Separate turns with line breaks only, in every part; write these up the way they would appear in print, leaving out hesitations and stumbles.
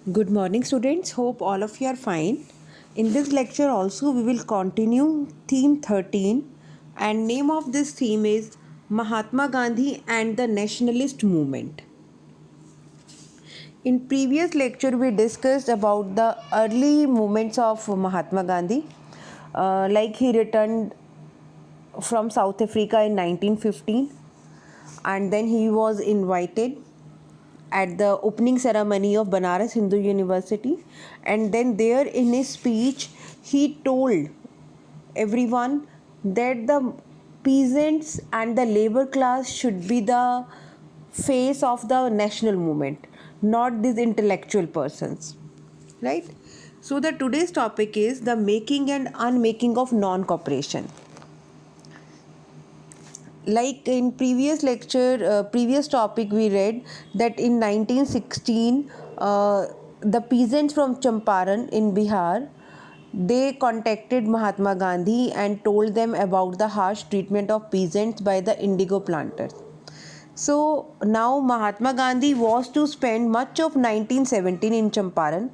Good morning, students. Hope all of you are fine. In this lecture, also, we will continue theme 13, and name of this theme is Mahatma Gandhi and the Nationalist Movement. In previous lecture, we discussed about the early movements of Mahatma Gandhi, like he returned from South Africa in 1915, and then he was invited at the opening ceremony of Banaras Hindu University, and then there in his speech he told everyone that the peasants and the labor class should be the face of the national movement, not these intellectual persons, right? So the today's topic is the making and unmaking of non-cooperation. Like in previous lecture, previous topic, we read that in 1916 the peasants from Champaran in Bihar, they contacted Mahatma Gandhi and told them about the harsh treatment of peasants by the indigo planters. So now Mahatma Gandhi was to spend much of 1917 in Champaran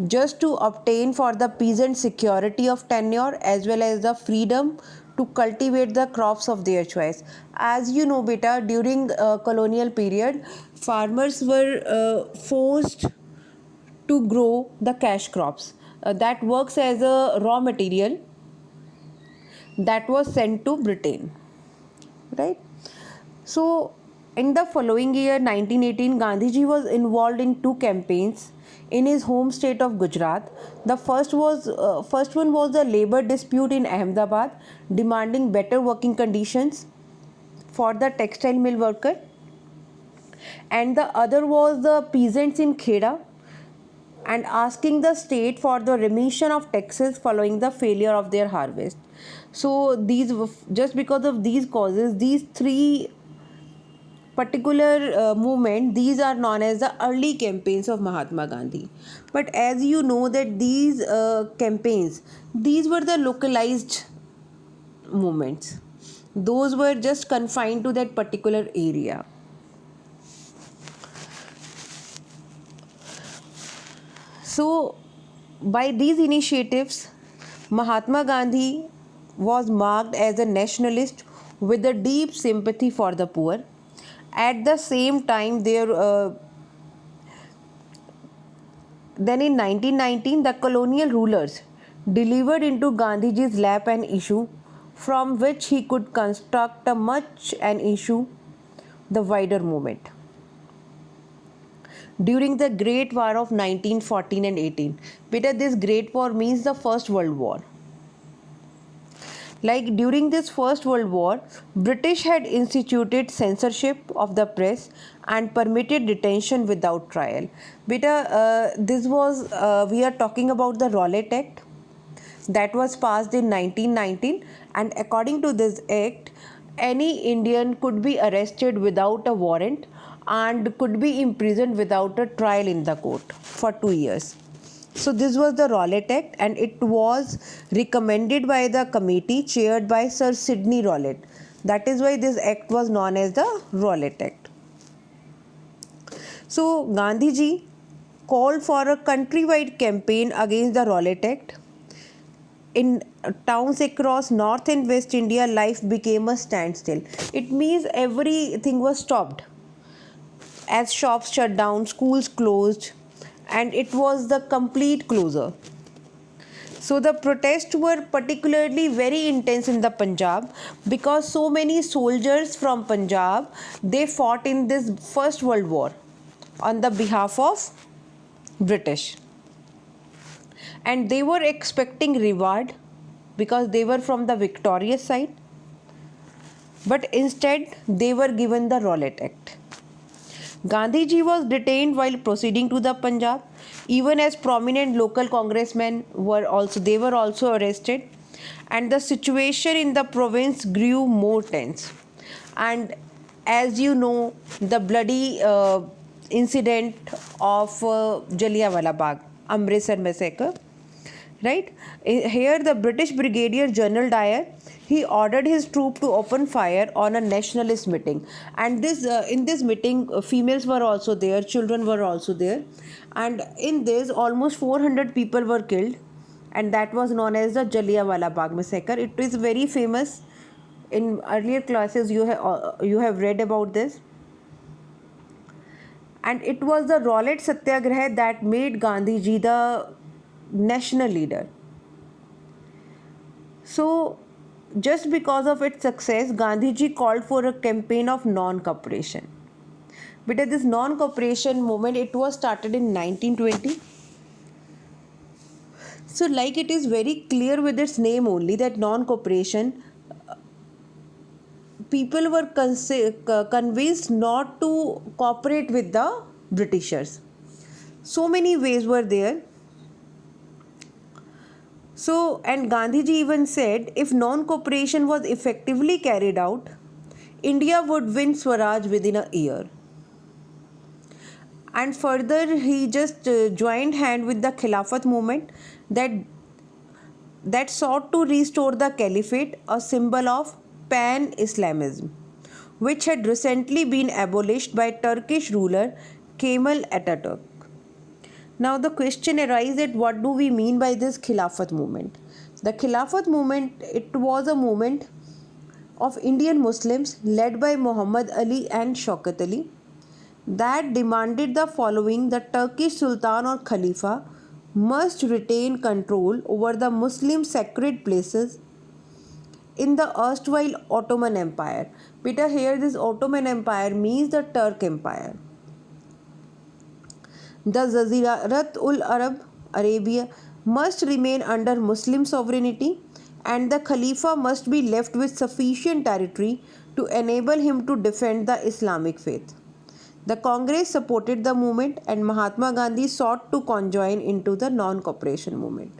just to obtain for the peasant security of tenure as well as the freedom to cultivate the crops of their choice. As you know, beta, during colonial period, farmers were forced to grow the cash crops that works as a raw material that was sent to Britain, right? So, in the following year, 1918, Gandhiji was involved in two campaigns in his home state of Gujarat. The first one was the labor dispute in Ahmedabad, demanding better working conditions for the textile mill worker, and the other was the peasants in Kheda and asking the state for the remission of taxes following the failure of their harvest. So these, just because of these causes, these three particular movement, these are known as the early campaigns of Mahatma Gandhi. But as you know that these campaigns, these were the localized movements, those were just confined to that particular area. So by these initiatives, Mahatma Gandhi was marked as a nationalist with a deep sympathy for the poor. At the same time, then in 1919, the colonial rulers delivered into Gandhiji's lap an issue from which he could construct a much an issue, the wider movement. During the Great War of 1914 and 18, beta, this Great War means the First World War. Like during this First World War, British had instituted censorship of the press and permitted detention without trial. Beta, this was we are talking about the Rowlatt Act that was passed in 1919, and according to this act, any Indian could be arrested without a warrant and could be imprisoned without a trial in the court for 2 years. So this was the Rowlatt Act, and it was recommended by the committee chaired by Sir Sidney Rowlatt. That is why this act was known as the Rowlatt Act. So Gandhiji called for a countrywide campaign against the Rowlatt Act. In towns across North and West India, life became a standstill. It means everything was stopped as shops shut down, schools closed, and it was the complete closure. So the protests were particularly very intense in the Punjab because so many soldiers from Punjab, they fought in this First World War on the behalf of British, and they were expecting reward because they were from the victorious side, but instead they were given the Rowlatt Act. Gandhiji was detained while proceeding to the Punjab, even as prominent local congressmen were also arrested, and the situation in the province grew more tense. And as you know, the bloody incident of Jallianwala Bagh, Amritsar massacre, right? Here the British Brigadier General Dyer, he ordered his troop to open fire on a nationalist meeting, and this in this meeting females were also there, children were also there, and in this almost 400 people were killed, and that was known as the Jallianwala Bagh massacre. It is very famous. In earlier classes you have read about this, and it was the Rowlatt Satyagraha that made Gandhi ji the national leader. So, just because of its success, Gandhiji called for a campaign of non-cooperation. But this non-cooperation movement, it was started in 1920. So, like it is very clear with its name only that non-cooperation, people were convinced not to cooperate with the Britishers. So many ways were there. So, and Gandhiji even said if non-cooperation was effectively carried out, India would win Swaraj within a year. And further, he just joined hand with the Khilafat movement that sought to restore the Caliphate, a symbol of pan-Islamism, which had recently been abolished by Turkish ruler Kemal Ataturk. Now the question arises that what do we mean by this Khilafat movement? The Khilafat movement, it was a movement of Indian Muslims led by Muhammad Ali and Shaukat Ali that demanded the following: the Turkish Sultan or Khalifa must retain control over the Muslim sacred places in the erstwhile Ottoman Empire. Peter, here this Ottoman Empire means the Turk Empire. The Jazirat ul Arab, Arabia, must remain under Muslim sovereignty, and the Khalifa must be left with sufficient territory to enable him to defend the Islamic faith. The Congress supported the movement, and Mahatma Gandhi sought to conjoin into the non-cooperation movement.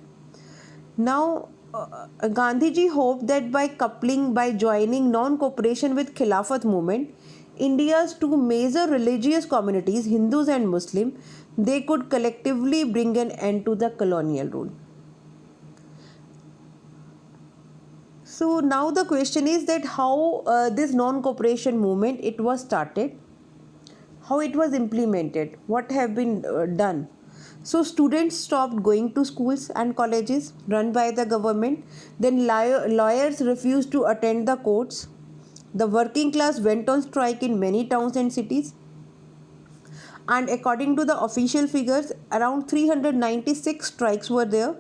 Now, Gandhiji hoped that by joining non-cooperation with Khilafat movement, India's two major religious communities, Hindus and Muslim, they could collectively bring an end to the colonial rule. So now the question is that how this non-cooperation movement, it was started, how it was implemented, what have been done. So students stopped going to schools and colleges run by the government. Then lawyers refused to attend the courts. The working class went on strike in many towns and cities. And according to the official figures, around 396 strikes were there,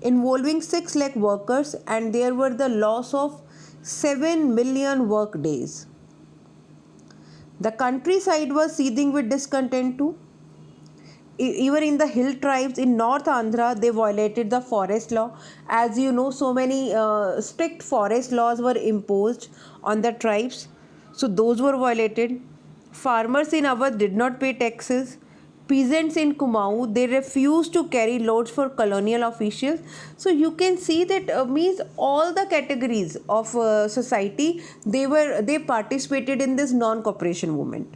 involving 6 lakh workers, and there were the loss of 7 million work days. The countryside was seething with discontent too. Even in the hill tribes in North Andhra, they violated the forest law. As you know, so many strict forest laws were imposed on the tribes. So those were violated. Farmers in Awadh did not pay taxes. Peasants in Kumaon, they refused to carry loads for colonial officials. So you can see that means all the categories of society, they participated in this non-cooperation movement.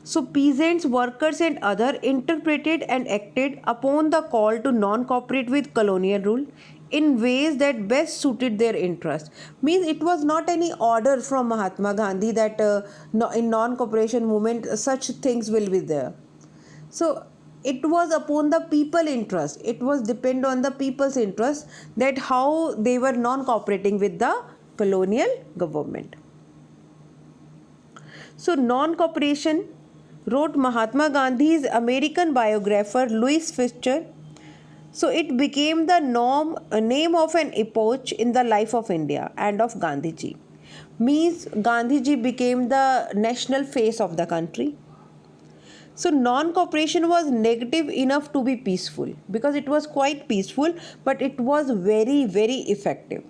So peasants, workers and other interpreted and acted upon the call to non-cooperate with colonial rule in ways that best suited their interest. Means it was not any order from Mahatma Gandhi that in non-cooperation movement such things will be there. So it was upon the people interest. It was depend on the people's interest that how they were non-cooperating with the colonial government. So non-cooperation, wrote Mahatma Gandhi's American biographer Louis Fischer. So it became the name of an epoch in the life of India and of Gandhiji. Means Gandhiji became the national face of the country. So non-cooperation was negative enough to be peaceful, because it was quite peaceful, but it was very, very effective.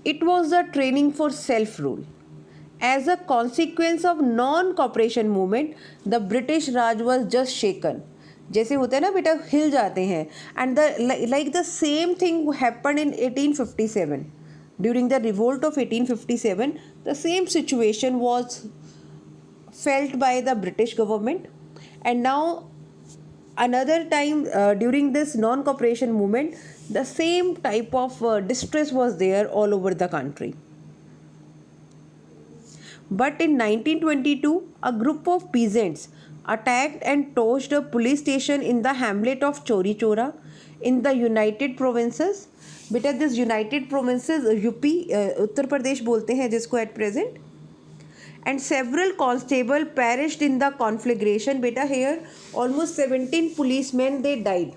It was the training for self-rule. As a consequence of non-cooperation movement, the British Raj was just shaken. जैसे होता है ना बेटा, हिल जाते हैं. And like the same thing happened in 1857. During the revolt of 1857, the same situation was felt by the British government. And now another time during this non-cooperation movement, the same type of distress was there all over the country. But in 1922, a group of peasants attacked and torched a police station in the hamlet of Chori Chora in the United Provinces. बेटा this United provinces UP Uttar Pradesh बोलते हैं जिसको at present. And several constable perished in the conflagration. Beta, here almost 17 policemen they died.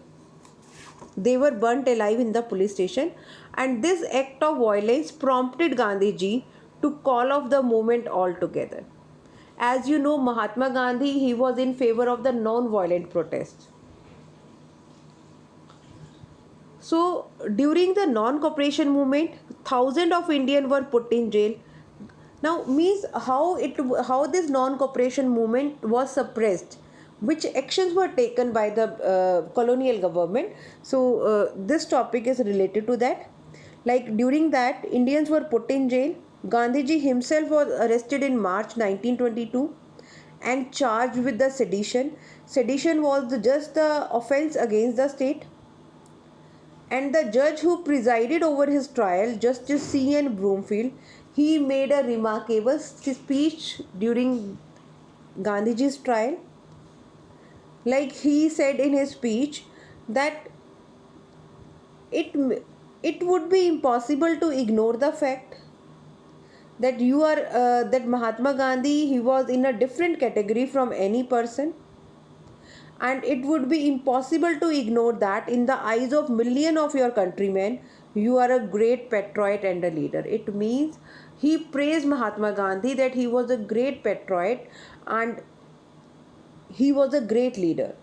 They were burnt alive in the police station, and this act of violence prompted Gandhi ji to call off the movement altogether. As you know, Mahatma Gandhi, he was in favor of the non-violent protests. So during the non-cooperation movement, thousands of Indians were put in jail. Now means how this non-cooperation movement was suppressed, which actions were taken by the colonial government. So this topic is related to that. Like during that, Indians were put in jail. Gandhiji himself was arrested in March 1922 and charged with the sedition. Sedition was just the offense against the state. And the judge who presided over his trial, Justice C.N. Broomfield, he made a remarkable speech during Gandhiji's trial. Like he said in his speech that it would be impossible to ignore the fact that that Mahatma Gandhi, he was in a different category from any person. And it would be impossible to ignore that in the eyes of millions of your countrymen, you are a great patriot and a leader. It means he praised Mahatma Gandhi that he was a great patriot and he was a great leader.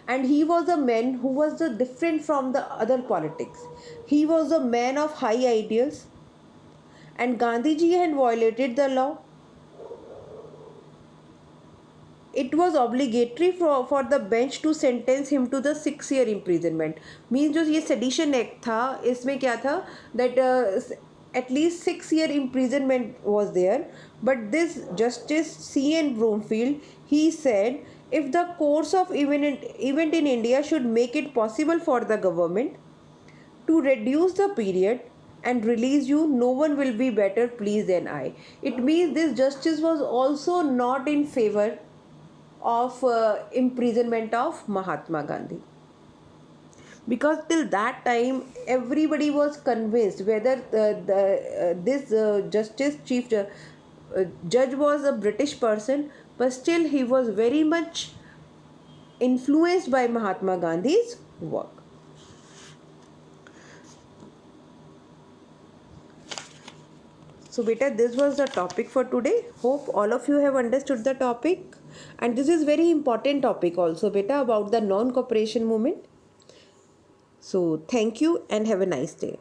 And he was a man who was different from the other politics. He was a man of high ideals. And Gandhiji had violated the law. It was obligatory for the bench to sentence him to the 6-year imprisonment. Means जो ये sedition act था, इसमें क्या था that at least 6-year imprisonment was there. But this Justice C.N. Broomfield, he said, if the course of event in India should make it possible for the government to reduce the period and release you, no one will be better pleased than I. It means this justice was also not in favor of imprisonment of Mahatma Gandhi, because till that time everybody was convinced whether this justice chief judge was a British person, but still he was very much influenced by Mahatma Gandhi's work. So beta, this was the topic for today. Hope all of you have understood the topic. And this is very important topic also beta, about the non-cooperation movement. So thank you and have a nice day.